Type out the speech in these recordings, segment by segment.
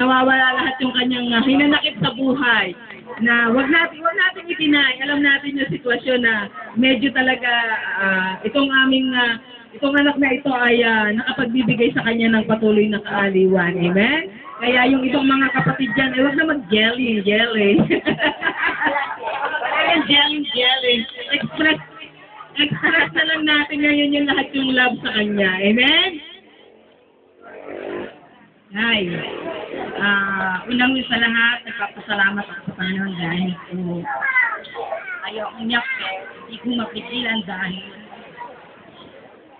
nawawala lahat yung kanyang hinanakit sa buhay. Na wag natin itinay. Alam natin yung sitwasyon na medyo talaga itong anak na ito ay nakapagbibigay sa kanya ng patuloy na kaaliwan. Amen? Kaya yung ibang mga kapatid dyan, wag na mag-jelly. Jelly express na lang natin ngayon yung lahat yung love sa kanya. Amen? Ay, unang sa lahat, nagpapasalamat ako sa Panginoon dahil po ayaw umiyak, hindi ko mapigilan dahil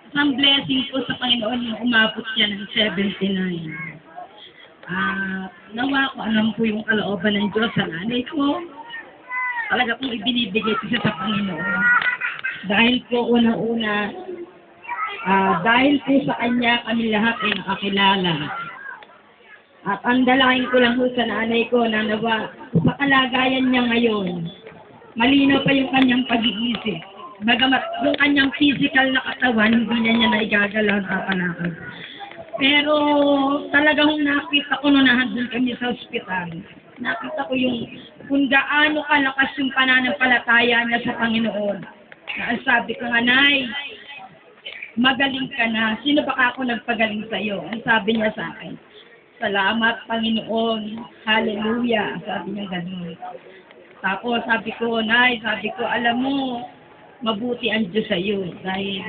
isang blessing po sa Panginoon yung umabot siya ng 79. Nawa ko alam po yung kalooban ng Diyos sa nanay ko. Talaga pong ibinibigay ko siya sa Panginoon. Dahil po unang-una, dahil po sa kanya kami lahat ay nakakilala. At ang dalangin ko lang po sa nanay ko na nawa sa kalagayan niya ngayon, malinaw pa yung kanyang pag-iisip. Bagamat yung kanyang physical na katawan, hindi niya naigagalaw at akalakad. Pero talagang nakita ko nung nandun kami sa ospital. Nakita ko yung kung gaano kalakas yung pananampalataya niya sa Panginoon. Na sabi ko nga, Nay, magaling ka na. Sino ba ako nagpagaling sa iyo? Ang sabi niya sa akin, salamat Panginoon. Hallelujah. Sabi niya gano'n. Tapos sabi ko, Nay, alam mo, mabuti ang Diyos sa iyo. Dahil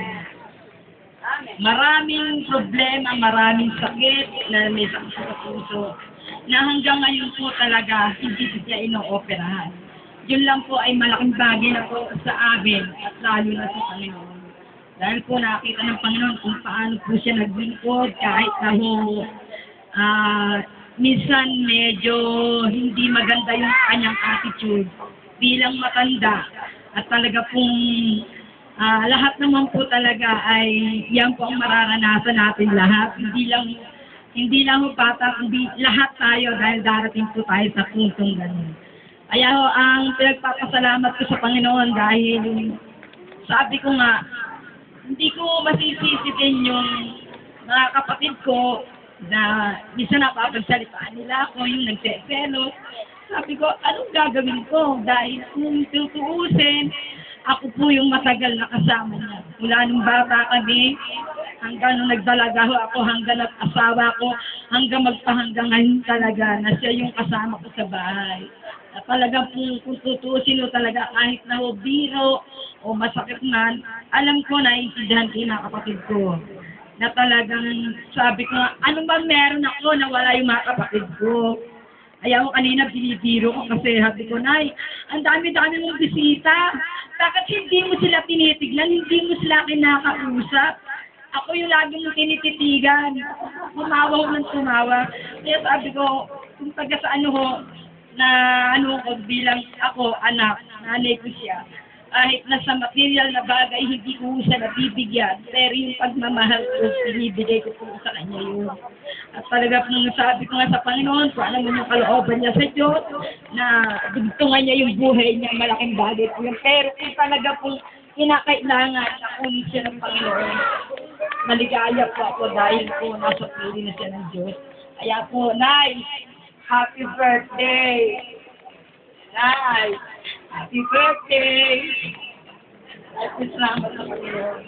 maraming problema, maraming sakit na may sakit sa puso na hanggang ngayon po talaga hindi siya ino-operahan. Yun lang po ay malaking bagay na po sa amin at lalo na sa Panginoon. Dahil po nakita ng Panginoon kung paano po siya naglingkod kahit na minsan medyo hindi maganda yung kanyang attitude bilang matanda. At talaga pong lahat naman po talaga ay yan po ang mararanasan natin lahat. Hindi lang bata, kundi lahat tayo dahil darating po tayo sa puntong ganun. Kaya ang pinagpapasalamat ko sa Panginoon dahil sabi ko nga, hindi ko masisisi din yung mga kapatid ko na minsan napapagsalitaan nila ako, yung nagseselos. Sabi ko, anong gagawin ko? Dahil kung tutuusin, ako po yung matagal na kasama niya. Mula nung bata kami, hanggang nung nagdalaga ako, hanggang nag-asawa ko, hanggang magpahanggang ngayon talaga na siya yung kasama ko sa bahay. At talaga kung tutuusin o talaga kahit na biro o masakit man, alam ko na iintindihan ko yung kapatid ko. Na talagang sabi ko, ano ba meron ako na wala yung mga kapatid ko? Ayaw ko kanina binibiro ko kasi sabi ko, Nay, ang dami-dami mong bisita. Bakit hindi mo sila tinitignan? Hindi mo sila kinakausap? Ako yung lagi mong tinititigan. Tumawa ko ng tumawa. Kaya sabi ko, kung taga sa ko bilang ako, anak, nanay ko siya. Kahit nasa material na bagay, hindi ko siya nabibigyan. Pero yung pagmamahal ko, binibigay ko po sa kanya yun. At talaga kung sabi ko nga sa Panginoon, kung alam mo yung kalooban niya sa Diyos, na dugtungan niya yung buhay niya, malaking bagay po yun. Pero kung talaga pong kinakailangan na kunin siya ng Panginoon, maligaya po ako dahil po nasa pili na siya ng Diyos. Kaya po, Nay, happy birthday! Nay, happy birthday! At salamat sa Panginoon.